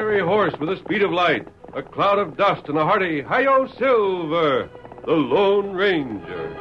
fiery horse with the speed of light, a cloud of dust, and a hearty Hi-Yo Silver, the Lone Ranger.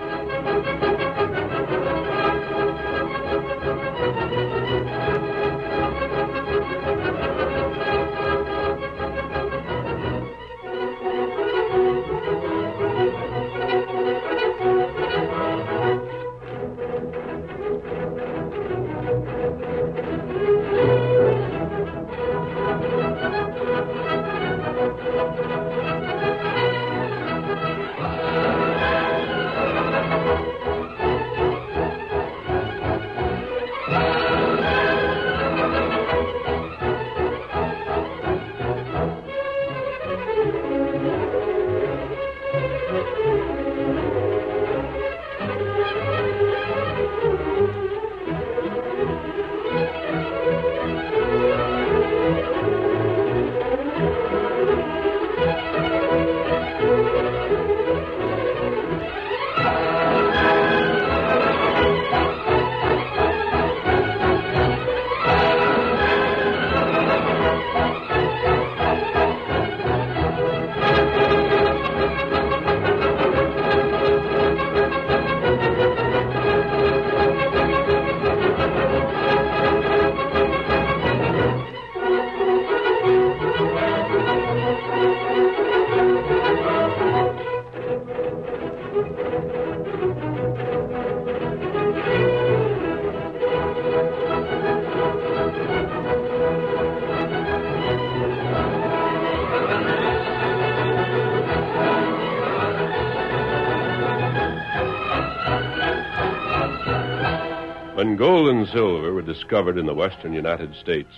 When gold and silver were discovered in the western United States,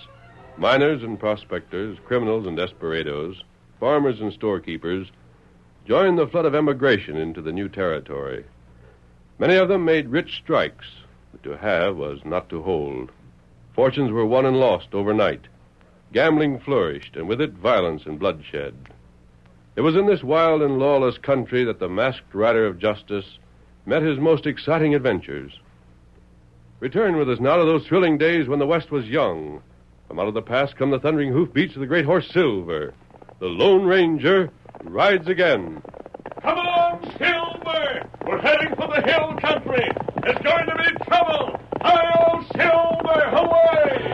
miners and prospectors, criminals and desperados, farmers and storekeepers joined the flood of emigration into the new territory. Many of them made rich strikes, but to have was not to hold. Fortunes were won and lost overnight. Gambling flourished, and with it violence and bloodshed. It was in this wild and lawless country that the masked rider of justice met his most exciting adventures. Return with us now to those thrilling days when the West was young. From out of the past come the thundering hoofbeats of the great horse Silver. The Lone Ranger rides again. Come along, Silver! We're heading for the hill country. There's going to be trouble. Hi-yo, Silver! Away!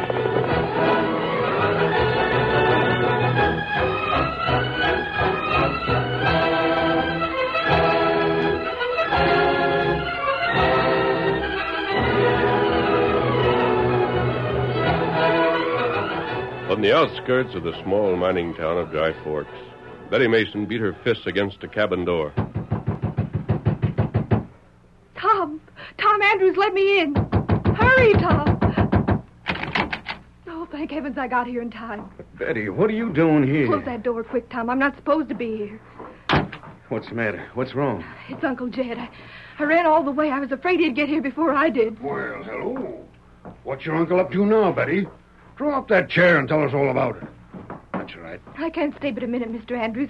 On the outskirts of the small mining town of Dry Forks, Betty Mason beat her fists against a cabin door. Tom Andrews, let me in. Hurry, Tom. Oh, thank heavens I got here in time. But Betty, what are you doing here? Close that door quick, Tom. I'm not supposed to be here. What's the matter? What's wrong? It's Uncle Jed. I ran all the way. I was afraid he'd get here before I did. Well, hello. What's your uncle up to now, Betty? Draw up that chair and tell us all about it. That's right. I can't stay but a minute, Mr. Andrews.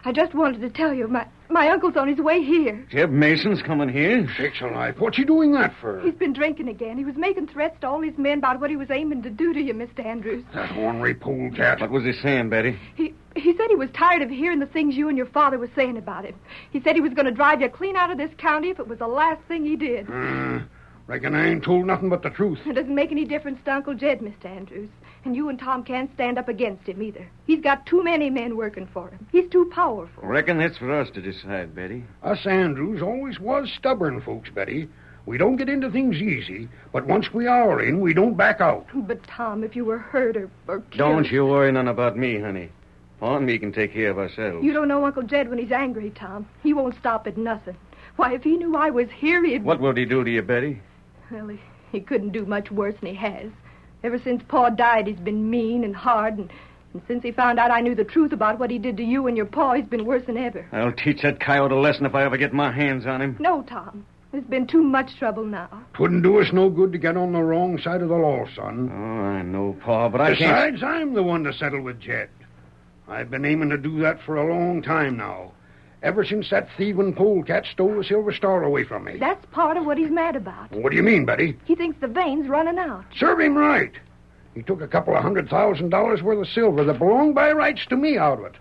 I just wanted to tell you, my uncle's on his way here. Jeb Mason's coming here? Sakes alive. What's he doing that for? He's been drinking again. He was making threats to all his men about what he was aiming to do to you, Mr. Andrews. That ornery polecat. What was he saying, Betty? He said he was tired of hearing the things you and your father were saying about him. He said he was going to drive you clean out of this county if it was the last thing he did. Reckon I ain't told nothing but the truth. It doesn't make any difference to Uncle Jed, Mr. Andrews. And you and Tom can't stand up against him either. He's got too many men working for him. He's too powerful. Reckon that's for us to decide, Betty. Us Andrews always was stubborn folks, Betty. We don't get into things easy, but once we are in, we don't back out. But, Tom, if you were hurt or killed... Don't you worry none about me, honey. Pa and me can take care of ourselves. You don't know Uncle Jed when he's angry, Tom. He won't stop at nothing. Why, if he knew I was here, he'd... What will he do to you, Betty? Well, he couldn't do much worse than he has. Ever since Pa died, he's been mean and hard, and since he found out I knew the truth about what he did to you and your pa, he's been worse than ever. I'll teach that coyote a lesson if I ever get my hands on him. No, Tom. There's been too much trouble now. 'Twouldn't do us no good to get on the wrong side of the law, son. Oh, I know, Pa, but I can't... Besides, I'm the one to settle with Jed. I've been aiming to do that for a long time now. Ever since that thieving polecat stole the Silver Star away from me. That's part of what he's mad about. What do you mean, Betty? He thinks the vein's running out. Serve him right. He took a couple of $100,000 worth of silver that belonged by rights to me out of it.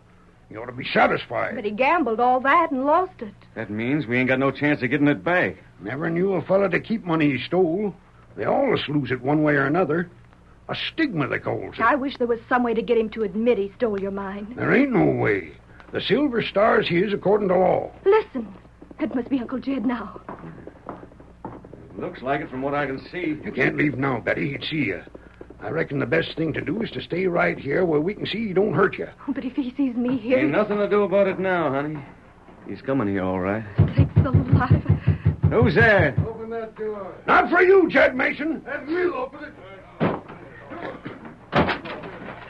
You ought to be satisfied. But he gambled all that and lost it. That means we ain't got no chance of getting it back. Never knew a fella to keep money he stole. They always lose it one way or another. A stigma, they calls it. I wish there was some way to get him to admit he stole your mine. There ain't no way. The silver star's his according to law. Listen. That must be Uncle Jed now. Looks like it from what I can see. You can't leave now, Betty. He'd see you. I reckon the best thing to do is to stay right here where we can see he don't hurt you. Oh, but if he sees me here... Ain't nothing to do about it now, honey. He's coming here, all right. Sakes alive. Who's there? Open that door. Not for you, Jed Mason. And we'll open it.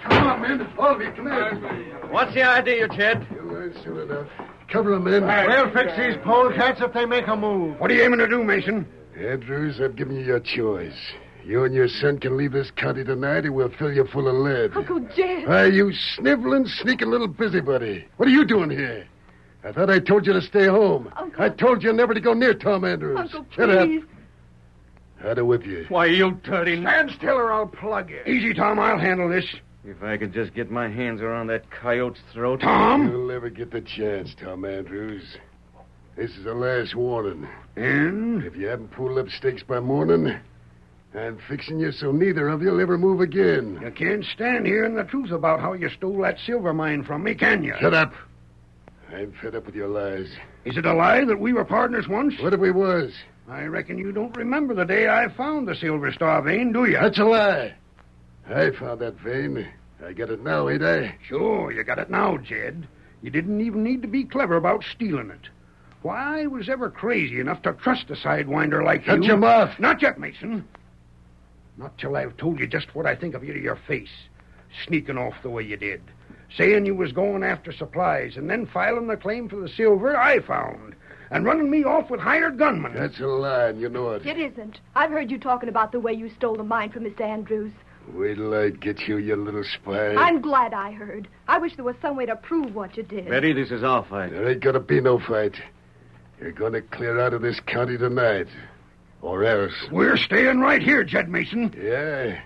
Come on, men. All of you, come in. What's the idea, Jed? You'll learn soon enough. Cover them in. We'll fix these polecats if they make a move. What are you aiming to do, Mason? Andrews, I've given you your choice. You and your son can leave this county tonight, and we'll fill you full of lead. Uncle Jed. Hey, you sniveling, sneaking little busybody. What are you doing here? I thought I told you to stay home. Uncle. I told you never to go near Tom Andrews. Uncle, Shut up. please. Had it with you. Why, you dirty... Stand still or I'll plug you. Easy, Tom. I'll handle this. If I could just get my hands around that coyote's throat... Tom? You'll never get the chance, Tom Andrews. This is the last warning. And? If you haven't pulled up stakes by morning, I'm fixing you so neither of you'll ever move again. You can't stand hearing the truth about how you stole that silver mine from me, can you? Shut up. I'm fed up with your lies. Is it a lie that we were partners once? What if we was? I reckon you don't remember the day I found the Silver Star vein, do you? That's a lie. I found that vein. I got it now, ain't I? Sure, you got it now, Jed. You didn't even need to be clever about stealing it. Why was ever crazy enough to trust a sidewinder like you? Shut your mouth. Not yet, Mason. Not till I've told you just what I think of you to your face. Sneaking off the way you did. Saying you was going after supplies and then filing the claim for the silver I found. And running me off with hired gunmen. That's a lie, and you know it. It isn't. I've heard you talking about the way you stole the mine from Mr. Andrews. Wait till I get you, you little spy. I'm glad I heard. I wish there was some way to prove what you did. Betty, this is our fight. There ain't gonna be no fight. You're gonna clear out of this county tonight. Or else. We're staying right here, Jed Mason. Yeah.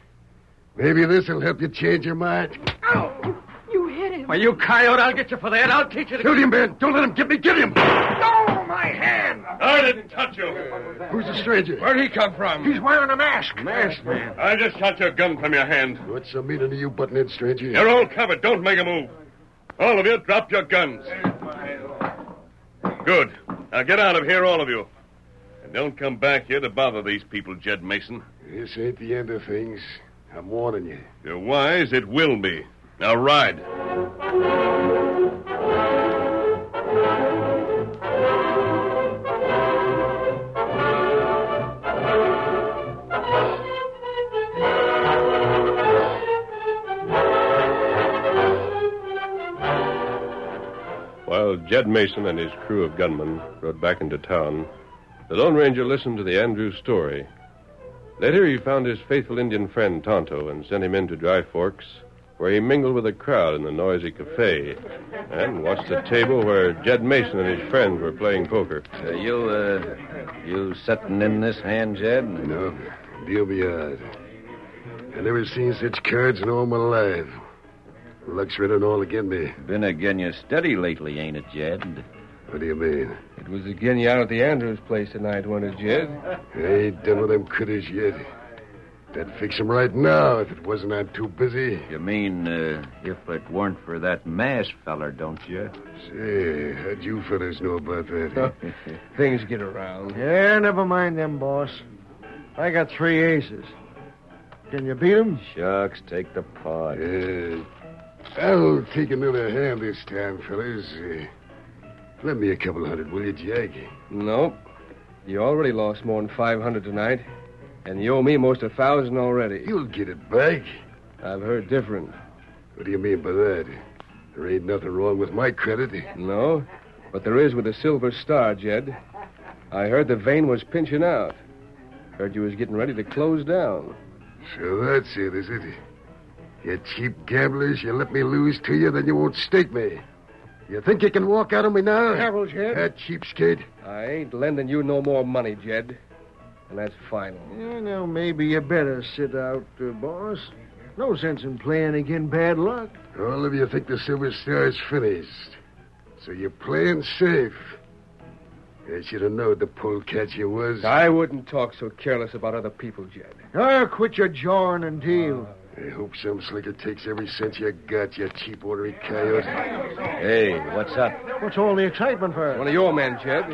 Maybe this'll help you change your mind. Ow! You hit him. Why, you coyote, I'll get you for that. I'll teach you to... Shoot him, Ben. Don't let him get me. Get him. Oh, my hand! I didn't touch you. Who's the stranger? Where'd he come from? He's wearing a mask. Masked man. I just shot your gun from your hand. What's the meaning of you butting in, stranger? You're all covered. Don't make a move. All of you, drop your guns. Good. Now get out of here, all of you. And don't come back here to bother these people, Jed Mason. This ain't the end of things. I'm warning you. If you're wise, it will be. Now ride. While Jed Mason and his crew of gunmen rode back into town, the Lone Ranger listened to the Andrews story. Later, he found his faithful Indian friend Tonto and sent him into Dry Forks, where he mingled with a crowd in the noisy cafe and watched the table where Jed Mason and his friends were playing poker. You sitting in this hand, Jed? No, deal me out. I never seen such cards in all my life. Luck's written all again me. Been again you steady lately, ain't it, Jed? What do you mean? It was again you out at the Andrews place tonight, wasn't it, Jed? I ain't done with them critters yet. I'd fix them right now if it wasn't I'm too busy. You mean, if it weren't for that masked feller, don't you? Say, how'd you fellas know about that? Things get around. Yeah, never mind them, boss. I got 3 aces. Can you beat 'em? Shucks, take the pot. I'll take another hand this time, fellas. Lend me a couple hundred, will you, Jack? Nope. You already lost more than 500 tonight. And you owe me most 1,000 already. You'll get it back. I've heard different. What do you mean by that? There ain't nothing wrong with my credit. No, but there is with the Silver Star, Jed. I heard the vein was pinching out. Heard you was getting ready to close down. So that's it, is it? You cheap gamblers, you let me lose to you, then you won't stake me. You think you can walk out on me now? Careful, Jed. That cheapskate. I ain't lending you no more money, Jed. And that's final. Yeah, now, maybe you better sit out, boss. No sense in playing again bad luck. All of you think the Silver Star's finished. So you're playing safe. I should have known the polecat you was. I wouldn't talk so careless about other people, Jed. Oh, quit your jawing and deal. I hope some slicker takes every cent you got, you cheap ornery coyote. Hey, what's up? What's all the excitement for? One of your men, Jed.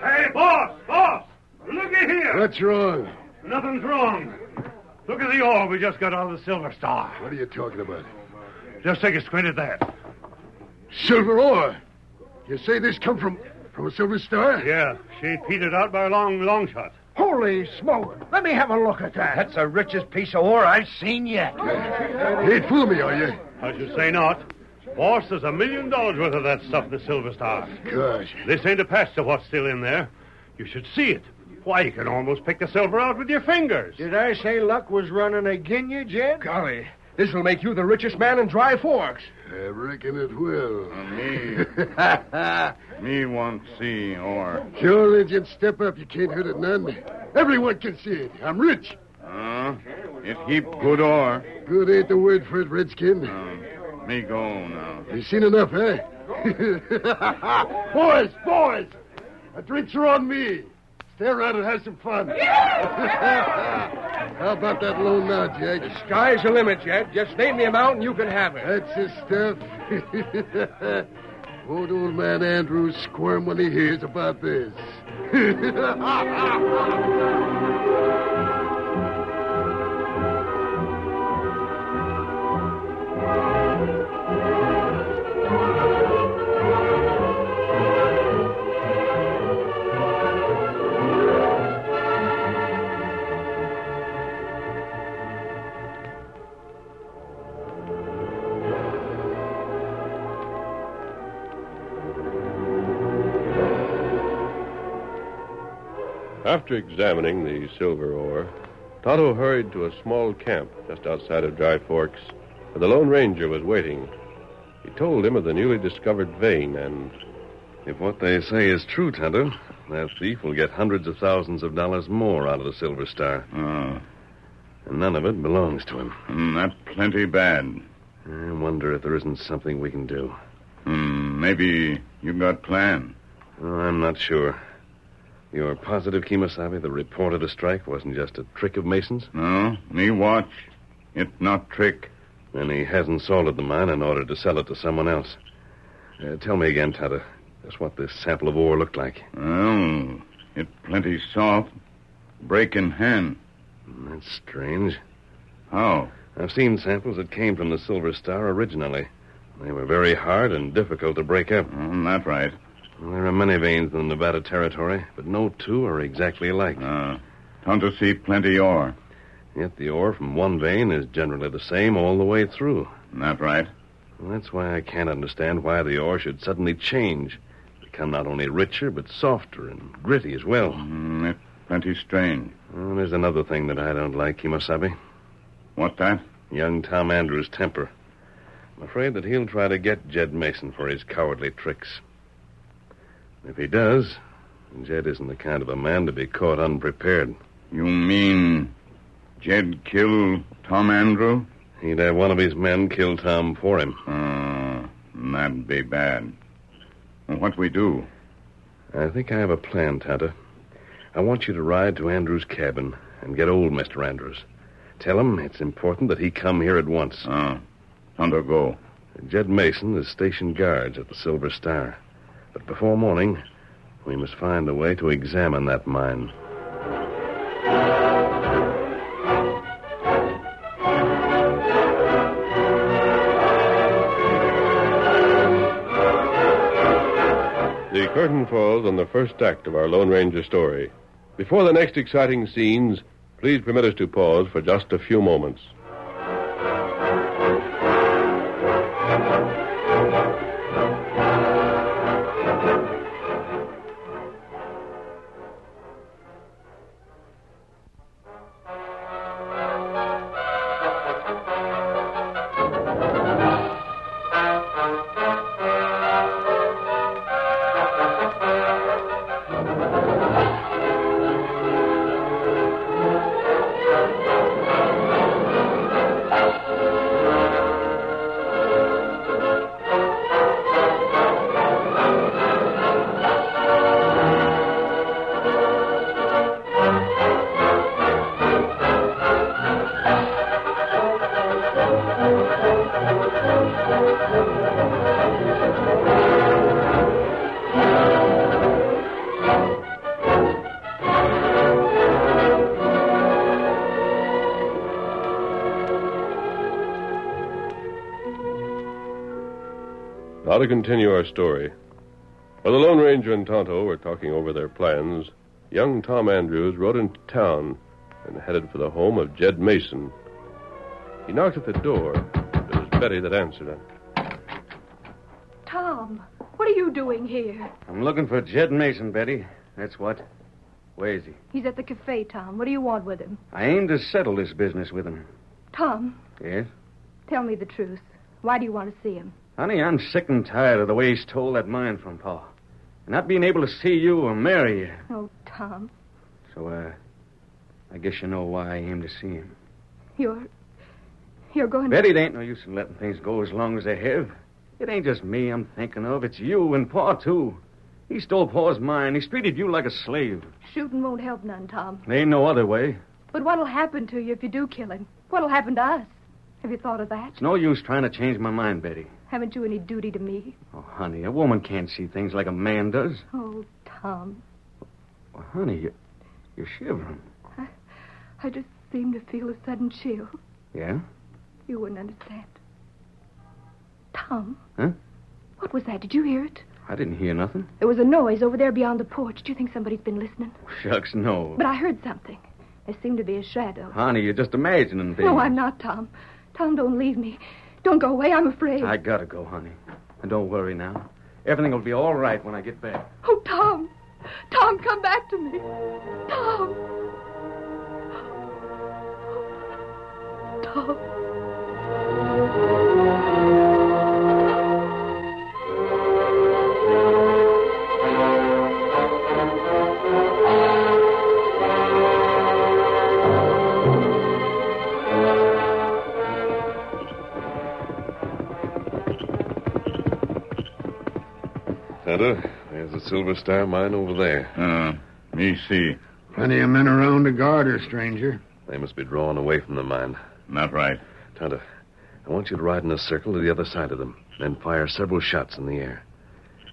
Hey, boss! Looky here! What's wrong? Nothing's wrong. Look at the ore we just got out of the Silver Star. What are you talking about? Just take a squint at that. Silver ore? You say this come from a Silver Star? Yeah, she petered out by a long shot. Holy smoke. Let me have a look at that. That's the richest piece of ore I've seen yet. You ain't fooling me, are you? I should say not. Boss, there's $1 million worth of that stuff in the Silver Star. Gosh. This ain't a patch to what's still in there. You should see it. Why, you can almost pick the silver out with your fingers. Did I say luck was running agin you, Jed? Golly, this will make you the richest man in Dry Forks. I reckon it will. Me want see ore. Sure, Injun, step up. You can't hurt it none. Everyone can see it. I'm rich. It heap good ore. Good ain't the word for it, Redskin. Me go now. You seen enough, eh? Boys! The drinks are on me. Stay around and have some fun. How about that loan now, Jack? The sky's the limit, Jed. Just name the amount and you can have it. That's his stuff. Won't old man Andrews squirm when he hears about this? After examining the silver ore, Tonto hurried to a small camp just outside of Dry Forks, where the Lone Ranger was waiting. He told him of the newly discovered vein, and if what they say is true, Tonto, that thief will get hundreds of thousands of dollars more out of the Silver Star. Oh. And none of it belongs to him. That plenty bad. I wonder if there isn't something we can do. Maybe you got plan. Oh, I'm not sure. You're positive, Kemosabe, the report of the strike wasn't just a trick of Mason's? No, me watch. It not trick. Then he hasn't salted the mine in order to sell it to someone else. Tell me again, Tonto, just what this sample of ore looked like. Well, it plenty soft. Break in hand. That's strange. How? I've seen samples that came from the Silver Star originally. They were very hard and difficult to break up. That's right. Well, there are many veins in the Nevada Territory, but no two are exactly alike. Tonto see plenty ore. Yet the ore from one vein is generally the same all the way through. That right. Well, that's why I can't understand why the ore should suddenly change. Become not only richer, but softer and gritty as well. It's plenty strange. Well, there's another thing that I don't like, Kemosabe. What that? Young Tom Andrews' temper. I'm afraid that he'll try to get Jed Mason for his cowardly tricks. If he does, Jed isn't the kind of a man to be caught unprepared. You mean Jed kill Tom Andrew? He'd have one of his men kill Tom for him. That'd be bad. What we do? I think I have a plan, Tonto. I want you to ride to Andrews' cabin and get old Mr. Andrews. Tell him it's important that he come here at once. Tonto go. Jed Mason is stationed guards at the Silver Star. But before morning, we must find a way to examine that mine. the curtain falls on the first act of our Lone Ranger story. Before the next exciting scenes, please permit us to pause for just a few moments. Now to continue our story. While the Lone Ranger and Tonto were talking over their plans, young Tom Andrews rode into town and headed for the home of Jed Mason. He knocked at the door. It was Betty that answered him. Tom, what are you doing here? I'm looking for Jed Mason, Betty. That's what. Where is he? He's at the cafe, Tom. What do you want with him? I aim to settle this business with him. Tom, Yes? tell me the truth. Why do you want to see him? Honey, I'm sick and tired of the way he stole that mine from Pa. And not being able to see you or marry you. Oh, Tom, So, I guess you know why I aim to see him. you're going Betty, it ain't no use in letting things go as long as they have. It ain't just me I'm thinking of. It's you and Pa, too. He stole Pa's mine. He's treated you like a slave. Shooting won't help none, Tom. There ain't no other way. But what'll happen to you if you do kill him? What'll happen to us? Have you thought of that? It's no use trying to change my mind, Betty. Haven't you any duty to me? Oh, honey, a woman can't see things like a man does. Oh, Tom, Well, honey, you're shivering. I just seem to feel a sudden chill. Yeah? You wouldn't understand. Tom? Huh? What was that? Did you hear it? I didn't hear nothing. There was a noise over there beyond the porch. Do you think somebody's been listening? Shucks, no. But I heard something. There seemed to be a shadow. Honey, you're just imagining things. No, I'm not, Tom. Tom, don't leave me. Don't go away. I'm afraid. I gotta go, honey. And don't worry now. Everything will be all right when I get back. Oh, Tom. Tom, come back to me. Tom. Tom. Tonto, there's the Silver Star mine over there. Me see. Plenty of men around to guard her, stranger. They must be drawing away from the mine. Not right. Tonto, I want you to ride in a circle to the other side of them, then fire several shots in the air.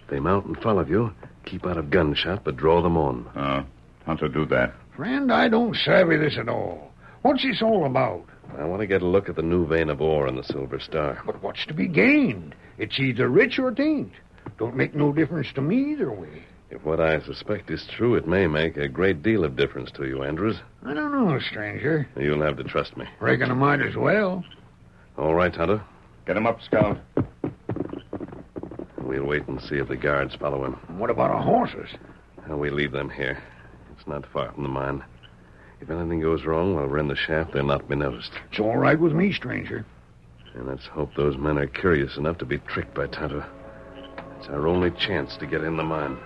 If they mount and follow you, keep out of gunshot, but draw them on. Tonto do that. Friend, I don't savvy this at all. What's this all about? I want to get a look at the new vein of ore in the Silver Star. But what's to be gained? It's either rich or it ain't. Don't make no difference to me either way. If what I suspect is true, it may make a great deal of difference to you, Andrews. I don't know, stranger. You'll have to trust me. Reckon I might as well. All right, Tonto. Get him up, Scout. We'll wait and see if the guards follow him. What about our horses? We leave them here. It's not far from the mine. If anything goes wrong while we're in the shaft, they'll not be noticed. It's all right with me, stranger. And let's hope those men are curious enough to be tricked by Tonto. It's our only chance to get in the mine.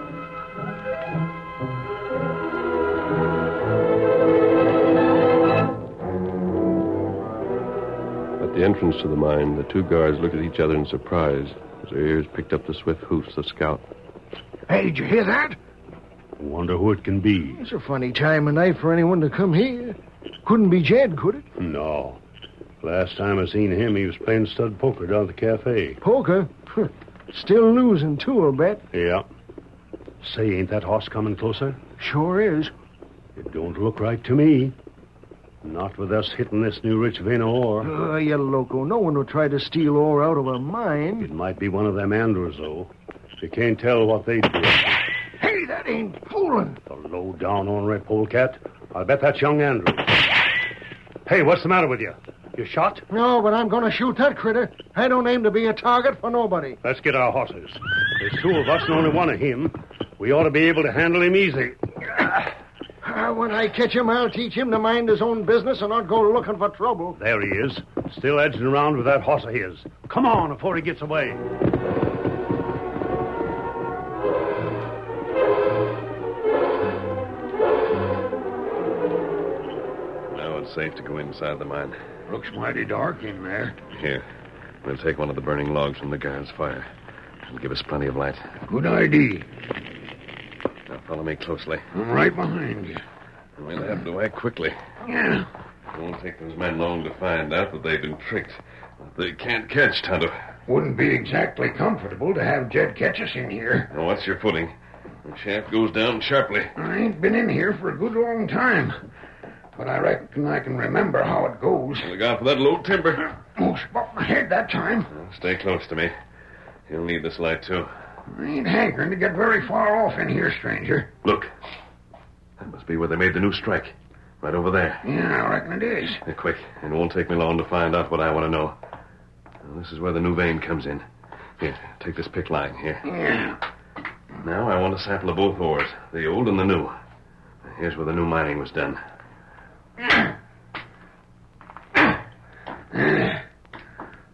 At the entrance to the mine, the two guards looked at each other in surprise as their ears picked up the swift hoofs of Scout. Hey, did you hear that? Wonder who it can be. It's a funny time of night for anyone to come here. Couldn't be Jed, could it? No. Last time I seen him, he was playing stud poker down at the cafe. Poker? Still losing, too, I'll bet. Yeah. Say, ain't that horse coming closer? Sure is. It don't look right to me. Not with us hitting this new rich vein of ore. You loco. No one would try to steal ore out of a mine. It might be one of them Andrews, though. You can't tell what they do. Hey, that ain't fooling. The low-down ornery polecat. I'll bet that's young Andrews. Hey, what's the matter with you? You shot? No, but I'm going to shoot that critter. I don't aim to be a target for nobody. Let's get our horses. There's two of us and only one of him. We ought to be able to handle him easy. When I catch him, I'll teach him to mind his own business and not go looking for trouble. There he is, still edging around with that horse of his. Come on before he gets away. Now it's safe to go inside the mine. Looks mighty dark in there. Here, we'll take one of the burning logs from the guard's fire. It'll give us plenty of light. Good idea. Now follow me closely. I'm right behind you. We'll have to act quickly. Yeah. It won't take those men long to find out that they've been tricked. They can't catch Tonto. Wouldn't be exactly comfortable to have Jed catch us in here. Now, what's your footing? The shaft goes down sharply. I ain't been in here for a good long time. But I reckon I can remember how it goes. Look out for that low timber. Oh, spot my head that time. Well, stay close to me. He'll need this light, too. I ain't hankering to get very far off in here, stranger. Look. That must be where they made the new strike. Right over there. Yeah, I reckon it is. Quick. It won't take me long to find out what I want to know. Now, this is where the new vein comes in. Here, take this pick line here. Yeah. Now I want a sample of both ores, the old and the new. Here's where the new mining was done.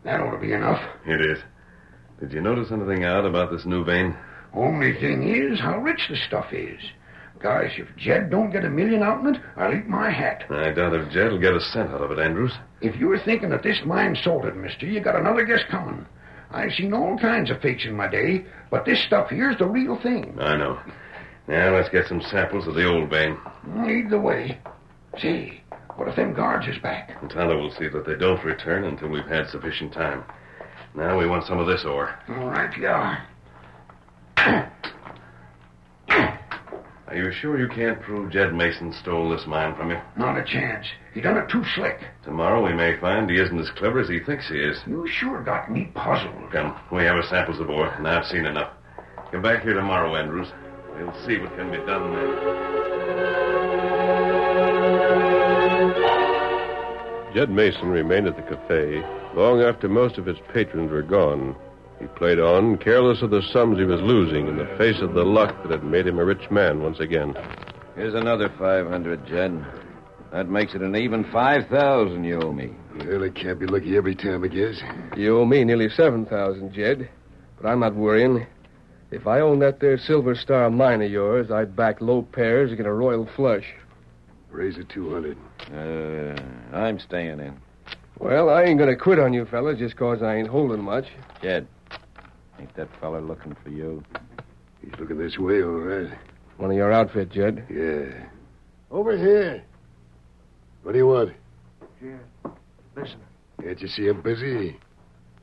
That ought to be enough. It is. Did you notice anything out about this new vein? Only thing is how rich the stuff is. Guys, if Jed don't get $1 million out of it, I'll eat my hat. I doubt if Jed will get a cent out of it, Andrews. If you were thinking that this mine's salted, mister, you got another guess coming. I've seen all kinds of fakes in my day, but this stuff here's the real thing. I know. Now, let's get some samples of the old vein. Lead the way. Say, what if them guards is back? And Tonto will see that they don't return until we've had sufficient time. Now we want some of this ore. All right, yeah. Are you sure you can't prove Jed Mason stole this mine from you? Not a chance. He done it too slick. Tomorrow we may find he isn't as clever as he thinks he is. You sure got me puzzled. Come, we have our samples of ore, and I've seen enough. Come back here tomorrow, Andrews. We'll see what can be done then. Jed Mason remained at the cafe long after most of its patrons were gone. He played on, careless of the sums he was losing in the face of the luck that had made him a rich man once again. Here's another 500, Jed. That makes it an even 5,000 you owe me. Well, I can't be lucky every time, I guess. You owe me nearly 7,000, Jed. But I'm not worrying. If I owned that there Silver Star mine of yours, I'd back low pairs to get a royal flush. Raise it 200. I'm staying in. Well, I ain't gonna quit on you fellas just 'cause I ain't holding much. Jed, ain't that fella looking for you? He's looking this way, all right. One of your outfit, Jed. Yeah. Over here. What do you want? Yeah. Listen. Can't you see I'm busy?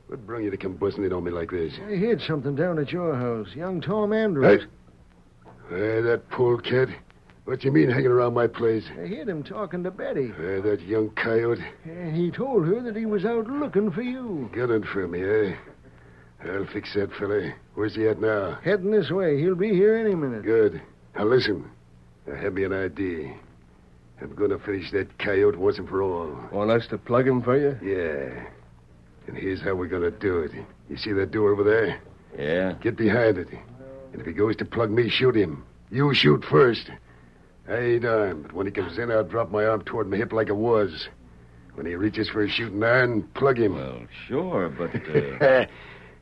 What brung you to come buzzing in on me like this? I heard something down at your house. Young Tom Andrews. Hey, that polecat. What you mean hanging around my place? I heard him talking to Betty. That young coyote. He told her that he was out looking for you. Gunning for me, eh? I'll fix that fella. Where's he at now? Heading this way. He'll be here any minute. Good. Now listen. I have me an idea. I'm going to finish that coyote once and for all. Want us to plug him for you? Yeah. And here's how we're going to do it. You see that door over there? Yeah? Get behind it. And if he goes to plug me, shoot him. You shoot first. I ain't armed, but when he comes in, I'll drop my arm toward my hip like it was. When he reaches for a shooting iron, plug him. Well, sure, but...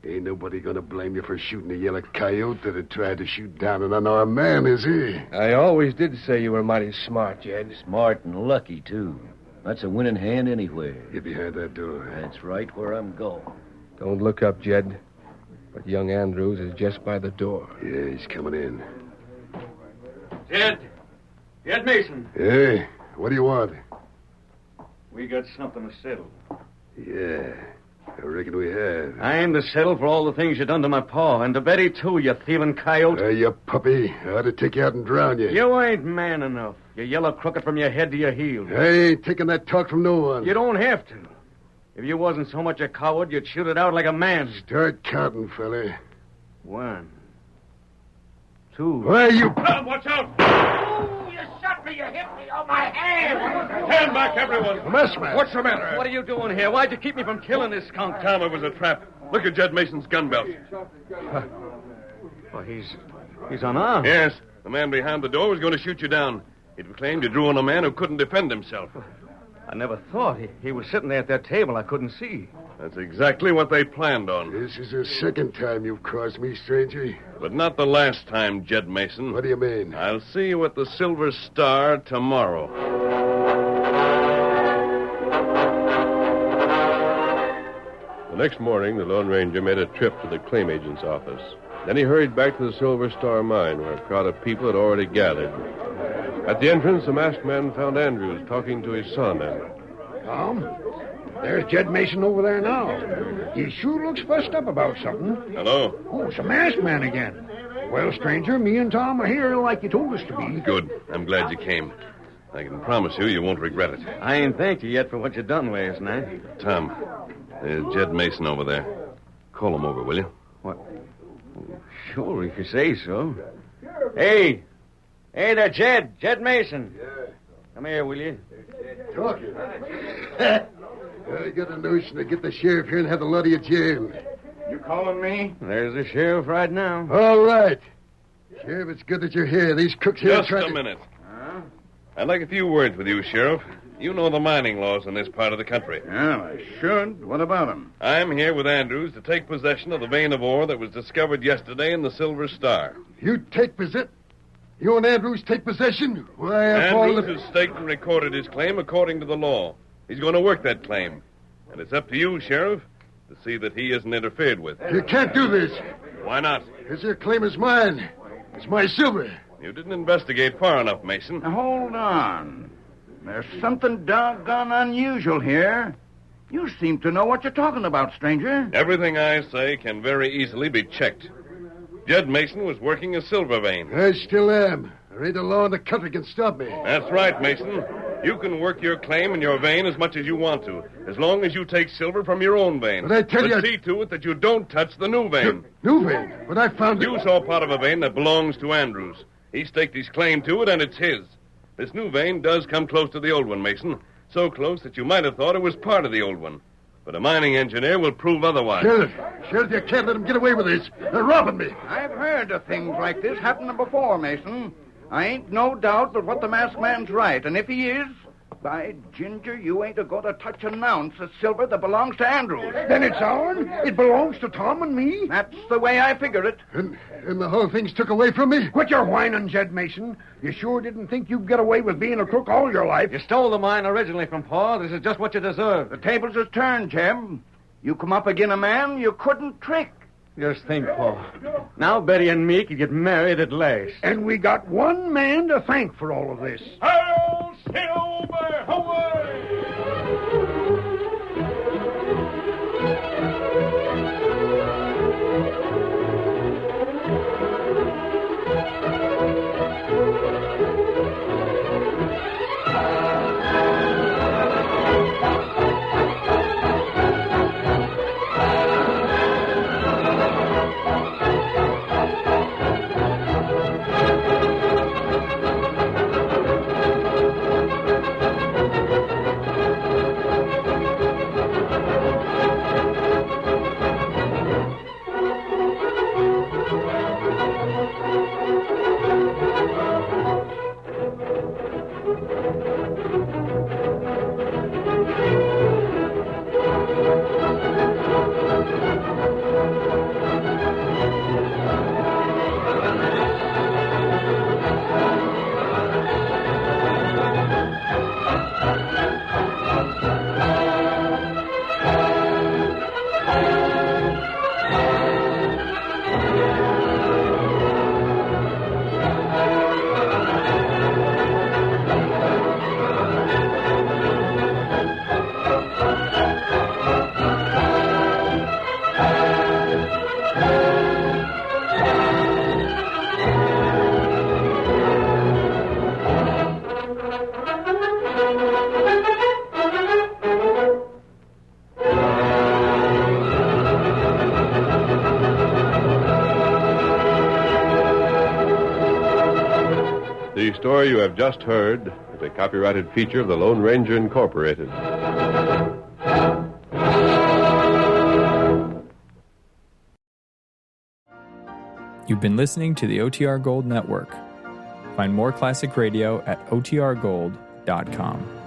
Ain't nobody gonna blame you for shooting a yellow coyote that had tried to shoot down an unarmed man, is he? I always did say you were mighty smart, Jed. Smart and lucky, too. That's a winning hand anywhere. Get behind that door. That's right where I'm going. Don't look up, Jed. But young Andrews is just by the door. Yeah, he's coming in. Jed Mason. Hey, what do you want? We got something to settle. Yeah, I reckon we have. I aim to settle for all the things you done to my pa, and to Betty, too, you thieving coyote. You puppy. I ought to take you out and drown you. You ain't man enough. You yellow crooked from your head to your heels. I ain't taking that talk from no one. You don't have to. If you wasn't so much a coward, you'd shoot it out like a man. Start counting, fella. 1, 2. Why, you... Tom, watch out! Oh, you shot me. You hit me on my hand. Stand back, everyone. Messman. What's the matter? What are you doing here? Why'd you keep me from killing this skunk? Tom, it was a trap. Look at Jed Mason's gun belt. Well, he's unarmed. Yes. The man behind the door was going to shoot you down. He'd claimed you drew on a man who couldn't defend himself. I never thought. He was sitting there at that table I couldn't see. That's exactly what they planned on. This is the second time you've crossed me, stranger. But not the last time, Jed Mason. What do you mean? I'll see you at the Silver Star tomorrow. The next morning, the Lone Ranger made a trip to the claim agent's office. Then he hurried back to the Silver Star mine, where a crowd of people had already gathered. At the entrance, the masked man found Andrews talking to his son. Tom, there's Jed Mason over there now. He sure looks fussed up about something. Hello. Oh, it's a masked man again. Well, stranger, me and Tom are here like you told us to be. Good. I'm glad you came. I can promise you won't regret it. I ain't thanked you yet for what you done last night. Tom, there's Jed Mason over there. Call him over, will you? What? Sure, if you say so. Hey! Hey there, Jed. Jed Mason. Yeah. Come here, will you? Talking. I got a notion to get the sheriff here and have the lot of you jammed. You calling me? There's the sheriff right now. All right. Sheriff, it's good that you're here. These crooks here Just trying a to... minute. Huh? I'd like a few words with you, Sheriff. You know the mining laws in this part of the country. Well, I should. What about him? I'm here with Andrews to take possession of the vein of ore that was discovered yesterday in the Silver Star. You take possession? You and Andrews take possession? Why, Andrews has staked and recorded his claim according to the law. He's going to work that claim. And it's up to you, Sheriff, to see that he isn't interfered with. You can't do this. Why not? Because your claim is mine. It's my silver. You didn't investigate far enough, Mason. Now, hold on. There's something doggone unusual here. You seem to know what you're talking about, stranger. Everything I say can very easily be checked. Jed Mason was working a silver vein. I still am. There ain't a law in the country can stop me. That's right, Mason. You can work your claim in your vein as much as you want to, as long as you take silver from your own vein. But I tell you... see to it that you don't touch the new vein. New vein? But I found You saw part of a vein that belongs to Andrews. He staked his claim to it, and it's his. This new vein does come close to the old one, Mason. So close that you might have thought it was part of the old one. But a mining engineer will prove otherwise. Sheriff, you can't let them get away with this. They're robbing me. I've heard of things like this happening before, Mason. I ain't no doubt but what the masked man's right. And if he is, by ginger, you ain't a-going to touch an ounce of silver that belongs to Andrews. Then it's ours. It belongs to Tom and me. That's the way I figure it. And the whole thing's took away from me? Quit your whining, Jed Mason. You sure didn't think you'd get away with being a crook all your life. You stole the mine originally from Paul. This is just what you deserve. The tables is turned, Jim. You come up again a man you couldn't trick. Just think, Paul. Now Betty and me could get married at last. And we got one man to thank for all of this. Hail, Silver! Away! The story you have just heard is a copyrighted feature of the Lone Ranger Incorporated. You've been listening to the OTR Gold Network. Find more classic radio at otrgold.com.